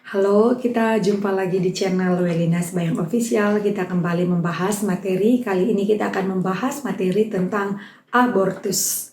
Halo, kita jumpa lagi di channel Welina Sembayang Official. Kita kembali membahas materi. Kali ini kita akan membahas materi tentang abortus.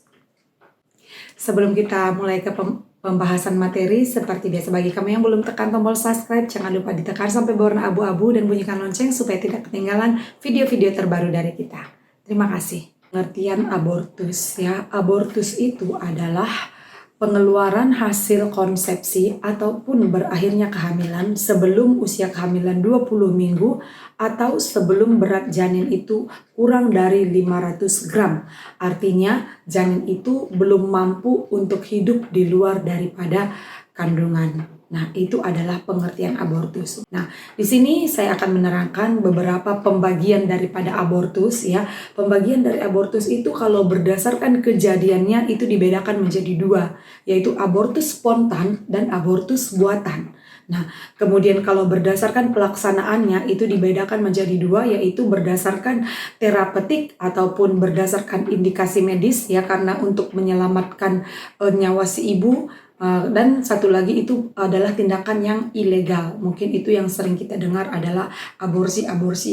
Sebelum kita mulai ke pembahasan materi, seperti biasa bagi kamu yang belum tekan tombol subscribe, jangan lupa ditekan sampai berwarna abu-abu dan bunyikan lonceng supaya tidak ketinggalan video-video terbaru dari kita. Terima kasih. Pengertian abortus ya. Abortus itu adalah pengeluaran hasil konsepsi ataupun berakhirnya kehamilan sebelum usia kehamilan 20 minggu atau sebelum berat janin itu kurang dari 500 gram. Artinya janin itu belum mampu untuk hidup di luar daripada kandungan. Nah, itu adalah pengertian abortus. Nah, di sini saya akan menerangkan beberapa pembagian daripada abortus ya. Pembagian dari abortus itu kalau berdasarkan kejadiannya itu dibedakan menjadi dua, yaitu abortus spontan dan abortus buatan. Nah, kemudian kalau berdasarkan pelaksanaannya itu dibedakan menjadi dua, yaitu berdasarkan terapeutik ataupun berdasarkan indikasi medis ya, karena untuk menyelamatkan nyawa si ibu. Dan satu lagi itu adalah tindakan yang ilegal. Mungkin itu yang sering kita dengar adalah aborsi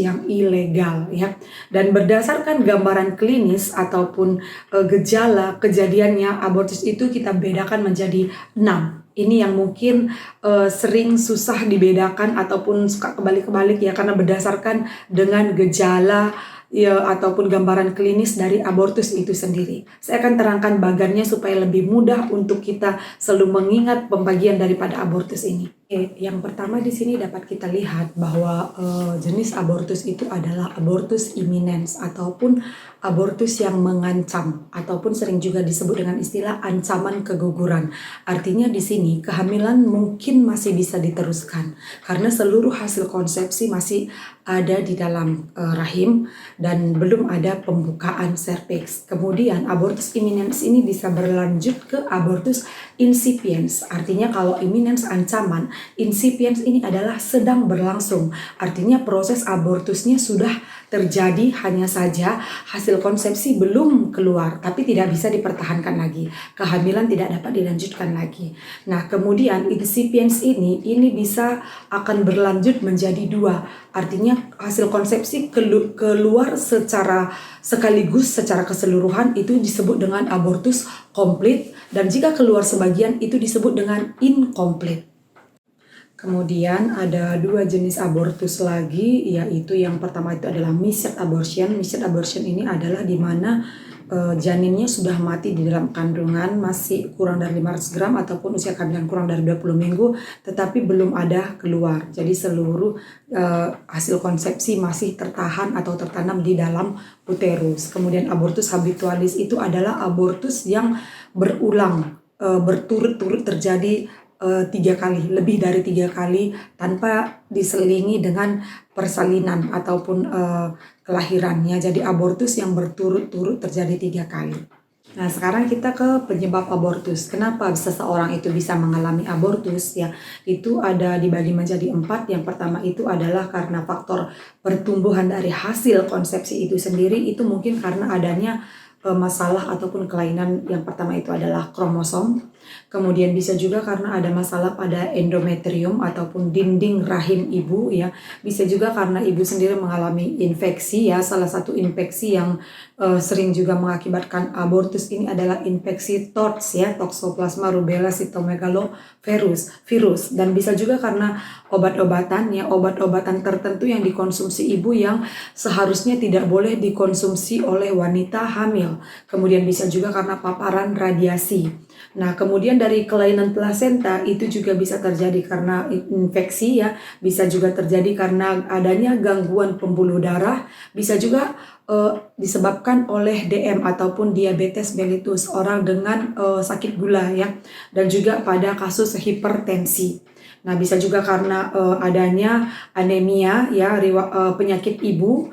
yang ilegal ya. Dan berdasarkan gambaran klinis ataupun gejala kejadiannya abortus itu kita bedakan menjadi 6. Ini yang mungkin sering susah dibedakan ataupun suka kebalik-kebalik ya, karena berdasarkan dengan gejala ya, ataupun gambaran klinis dari abortus itu sendiri. Saya akan terangkan bagannya supaya lebih mudah untuk kita selalu mengingat pembagian daripada abortus ini. Yang pertama di sini dapat kita lihat bahwa jenis abortus itu adalah abortus imminens ataupun abortus yang mengancam ataupun sering juga disebut dengan istilah ancaman keguguran. Artinya di sini kehamilan mungkin masih bisa diteruskan karena seluruh hasil konsepsi masih ada di dalam rahim dan belum ada pembukaan serviks. Kemudian abortus imminens ini bisa berlanjut ke abortus incipiens. Artinya kalau imminens ancaman, incipiens ini adalah sedang berlangsung. Artinya proses abortusnya sudah terjadi, hanya saja hasil konsepsi belum keluar tapi tidak bisa dipertahankan lagi. Kehamilan tidak dapat dilanjutkan lagi. Nah, kemudian incipiens ini bisa akan berlanjut menjadi dua. Artinya hasil konsepsi keluar secara sekaligus, secara keseluruhan itu disebut dengan abortus komplit, dan jika keluar sebagian itu disebut dengan inkomplit. Kemudian ada dua jenis abortus lagi, yaitu yang pertama itu adalah misset abortion. Misset abortion ini adalah di mana janinnya sudah mati di dalam kandungan, masih kurang dari 500 gram ataupun usia kehamilan kurang dari 20 minggu, tetapi belum ada keluar. Jadi seluruh hasil konsepsi masih tertahan atau tertanam di dalam uterus. Kemudian abortus habitualis itu adalah abortus yang berulang, berturut-turut terjadi 3 kali, lebih dari 3 kali tanpa diselingi dengan persalinan ataupun kelahirannya. Jadi abortus yang berturut-turut terjadi 3 kali. Nah, sekarang kita ke penyebab abortus. Kenapa seseorang itu bisa mengalami abortus ya? Itu ada dibagi menjadi 4. Yang pertama itu adalah karena faktor pertumbuhan dari hasil konsepsi itu sendiri. Itu mungkin karena adanya masalah ataupun kelainan. Yang pertama itu adalah kromosom. Kemudian bisa juga karena ada masalah pada endometrium ataupun dinding rahim ibu ya. Bisa juga karena ibu sendiri mengalami infeksi ya. Salah satu infeksi yang sering juga mengakibatkan abortus ini adalah infeksi TORCH ya, Toxoplasma rubella cytomegalovirus virus. Dan bisa juga karena obat-obatan ya, obat-obatan tertentu yang dikonsumsi ibu yang seharusnya tidak boleh dikonsumsi oleh wanita hamil. Kemudian bisa juga karena paparan radiasi. Nah, kemudian dari kelainan plasenta itu juga bisa terjadi karena infeksi ya, bisa juga terjadi karena adanya gangguan pembuluh darah, bisa juga disebabkan oleh DM ataupun diabetes mellitus, orang dengan sakit gula ya, dan juga pada kasus hipertensi. Nah, bisa juga karena adanya anemia ya, penyakit ibu,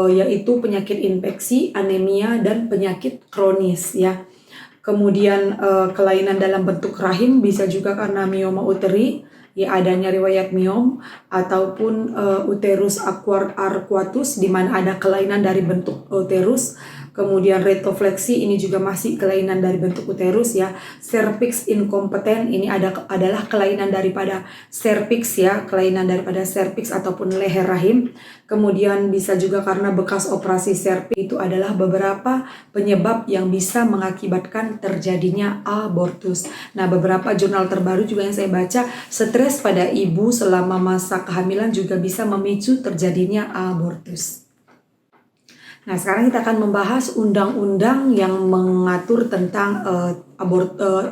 yaitu penyakit infeksi, anemia, dan penyakit kronis ya. Kemudian kelainan dalam bentuk rahim bisa juga karena mioma uteri, ya adanya riwayat miom ataupun uterus arcuatus di mana ada kelainan dari bentuk uterus Kemudian retofleksi ini juga masih kelainan dari bentuk uterus ya. Cervix incompetens ini adalah kelainan daripada cervix ya, kelainan daripada cervix ataupun leher rahim. Kemudian bisa juga karena bekas operasi cervix, itu adalah beberapa penyebab yang bisa mengakibatkan terjadinya abortus. Nah, beberapa jurnal terbaru juga yang saya baca, stres pada ibu selama masa kehamilan juga bisa memicu terjadinya abortus. Nah, sekarang kita akan membahas undang-undang yang mengatur tentang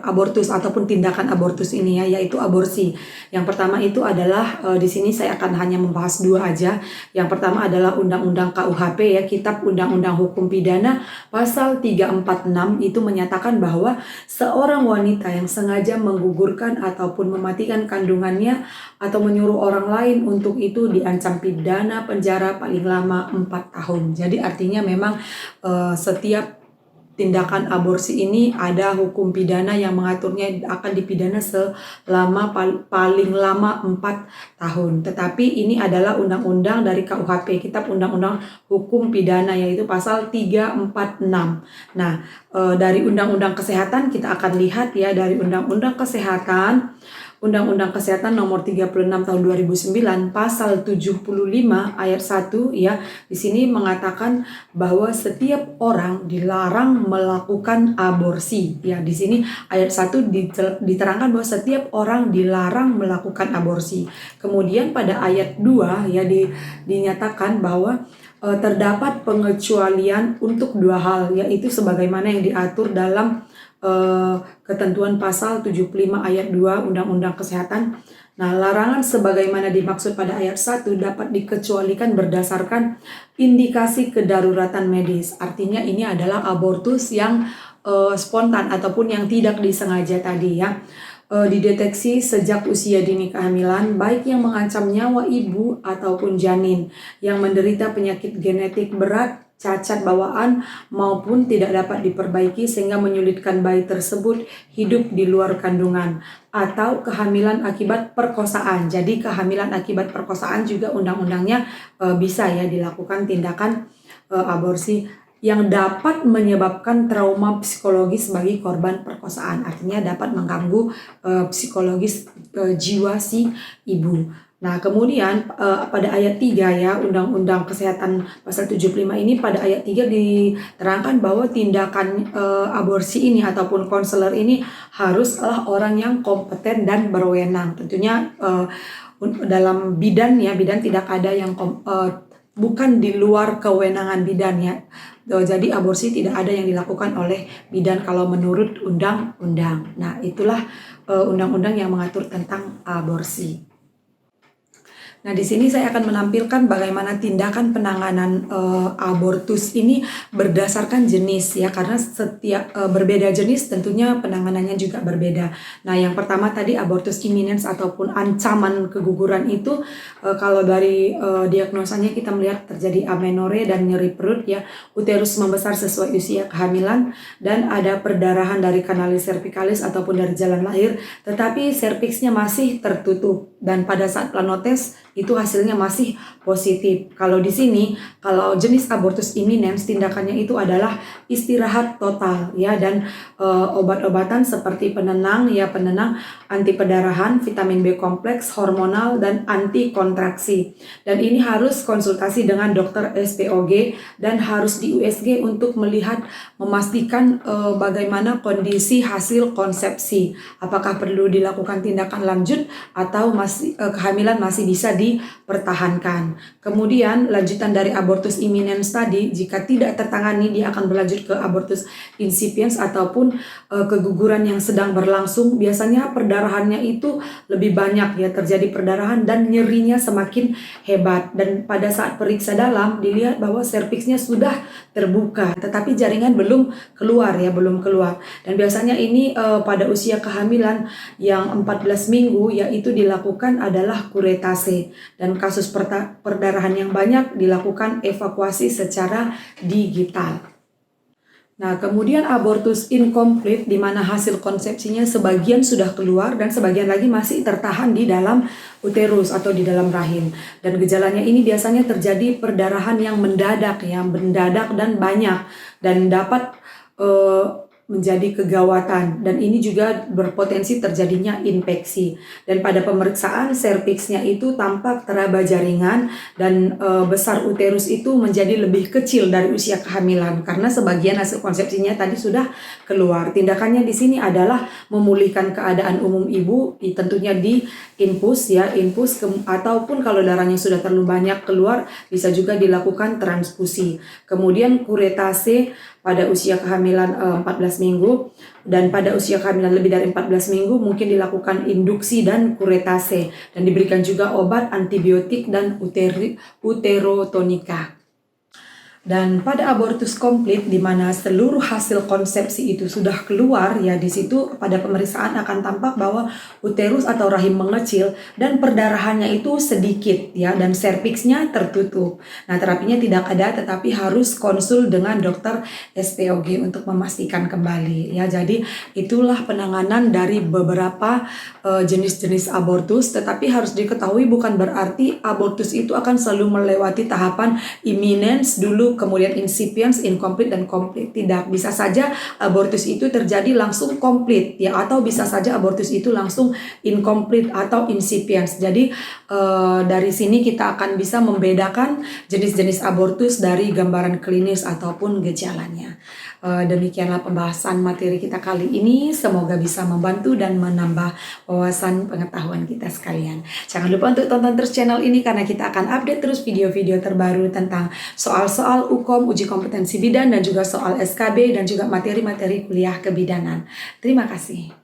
abortus ataupun tindakan abortus ini ya, yaitu aborsi. Yang pertama itu adalah di sini saya akan hanya membahas dua aja. Yang pertama adalah Undang-Undang KUHP ya, Kitab Undang-Undang Hukum Pidana pasal 346 itu menyatakan bahwa seorang wanita yang sengaja menggugurkan ataupun mematikan kandungannya atau menyuruh orang lain untuk itu diancam pidana penjara paling lama 4 tahun. Jadi artinya memang setiap tindakan aborsi ini ada hukum pidana yang mengaturnya akan dipidana selama paling lama 4 tahun. Tetapi ini adalah undang-undang dari KUHP, Kitab Undang-Undang Hukum Pidana, yaitu pasal 346. Nah, dari Undang-Undang Kesehatan kita akan lihat ya, dari Undang-Undang Kesehatan, Undang-Undang Kesehatan nomor 36 tahun 2009 pasal 75 ayat 1 ya. Di sini mengatakan bahwa setiap orang dilarang melakukan aborsi. Ya, di sini ayat 1 diterangkan bahwa setiap orang dilarang melakukan aborsi. Kemudian pada ayat 2 ya dinyatakan bahwa terdapat pengecualian untuk dua hal, yaitu sebagaimana yang diatur dalam ketentuan pasal 75 ayat 2 Undang-Undang Kesehatan. Nah, larangan sebagaimana dimaksud pada ayat 1 dapat dikecualikan berdasarkan indikasi kedaruratan medis. Artinya ini adalah abortus yang spontan ataupun yang tidak disengaja tadi ya. Dideteksi sejak usia dini kehamilan, baik yang mengancam nyawa ibu ataupun janin yang menderita penyakit genetik berat, cacat bawaan maupun tidak dapat diperbaiki sehingga menyulitkan bayi tersebut hidup di luar kandungan, atau kehamilan akibat perkosaan. Jadi kehamilan akibat perkosaan juga undang-undangnya bisa ya dilakukan tindakan aborsi yang dapat menyebabkan trauma psikologis bagi korban perkosaan. Artinya dapat mengganggu psikologis jiwa si ibu. Nah, kemudian pada ayat 3 ya, Undang-Undang Kesehatan pasal 75 ini pada ayat 3 diterangkan bahwa tindakan aborsi ini ataupun konselor ini haruslah orang yang kompeten dan berwenang. Tentunya dalam bidan ya, bidan tidak ada yang bukan di luar kewenangan bidan ya. Jadi aborsi tidak ada yang dilakukan oleh bidan kalau menurut undang-undang. Nah, itulah undang-undang yang mengatur tentang aborsi. Nah, di sini saya akan menampilkan bagaimana tindakan penanganan abortus ini berdasarkan jenis ya, karena setiap berbeda jenis tentunya penanganannya juga berbeda. Nah, yang pertama tadi abortus imminens ataupun ancaman keguguran itu kalau dari diagnosanya kita melihat terjadi amenore dan nyeri perut ya, uterus membesar sesuai usia kehamilan dan ada perdarahan dari kanalis cervicalis ataupun dari jalan lahir, tetapi serviksnya masih tertutup dan pada saat planotes itu hasilnya masih positif. Kalau di sini, kalau jenis abortus imminens tindakannya itu adalah istirahat total ya, dan obat-obatan seperti penenang ya, penenang, anti pendarahan, vitamin B kompleks, hormonal dan anti kontraksi. Dan ini harus konsultasi dengan dokter SPOG dan harus di USG untuk melihat memastikan bagaimana kondisi hasil konsepsi. Apakah perlu dilakukan tindakan lanjut atau masih kehamilan masih bisa dipertahankan. Kemudian lanjutan dari abortus imminens tadi, jika tidak tertangani dia akan berlanjut ke abortus incipiens ataupun keguguran yang sedang berlangsung. Biasanya perdarahannya itu lebih banyak ya, terjadi perdarahan dan nyerinya semakin hebat, dan pada saat periksa dalam dilihat bahwa serviksnya sudah terbuka tetapi jaringan belum keluar ya, belum keluar. Dan biasanya ini pada usia kehamilan yang 14 minggu yaitu dilakukan adalah kuretase, dan kasus perdarahan yang banyak dilakukan evakuasi secara digital. Nah, kemudian abortus incomplete di mana hasil konsepsinya sebagian sudah keluar dan sebagian lagi masih tertahan di dalam uterus atau di dalam rahim. Dan gejalanya ini biasanya terjadi perdarahan yang mendadak dan banyak dan dapat menjadi kegawatan, dan ini juga berpotensi terjadinya infeksi. Dan pada pemeriksaan serviksnya itu tampak teraba jaringan dan besar uterus itu menjadi lebih kecil dari usia kehamilan karena sebagian hasil konsepsinya tadi sudah keluar. Tindakannya di sini adalah memulihkan keadaan umum ibu, tentunya di infus ataupun kalau darahnya sudah terlalu banyak keluar bisa juga dilakukan transfusi. Kemudian kuretase pada usia kehamilan 14 minggu, dan pada usia kehamilan lebih dari 14 minggu mungkin dilakukan induksi dan kuretase, dan diberikan juga obat antibiotik dan uterotonika. Dan pada abortus komplit di mana seluruh hasil konsepsi itu sudah keluar, ya di situ pada pemeriksaan akan tampak bahwa uterus atau rahim mengecil dan perdarahannya itu sedikit ya, dan serviksnya tertutup. Nah, terapinya tidak ada tetapi harus konsul dengan dokter SPOG untuk memastikan kembali ya. Jadi itulah penanganan dari beberapa jenis-jenis abortus, tetapi harus diketahui bukan berarti abortus itu akan selalu melewati tahapan imminence dulu, kemudian incipience, incomplete, dan complete. Tidak, bisa saja abortus itu terjadi langsung complete ya, atau bisa saja abortus itu langsung incomplete atau incipience. Jadi dari sini kita akan bisa membedakan jenis-jenis abortus dari gambaran klinis ataupun gejalanya. Demikianlah pembahasan materi kita kali ini. Semoga bisa membantu dan menambah wawasan pengetahuan kita sekalian. Jangan lupa untuk tonton terus channel ini karena kita akan update terus video-video terbaru tentang soal-soal UKOM, uji kompetensi bidan, dan juga soal SKB dan juga materi-materi kuliah kebidanan. Terima kasih.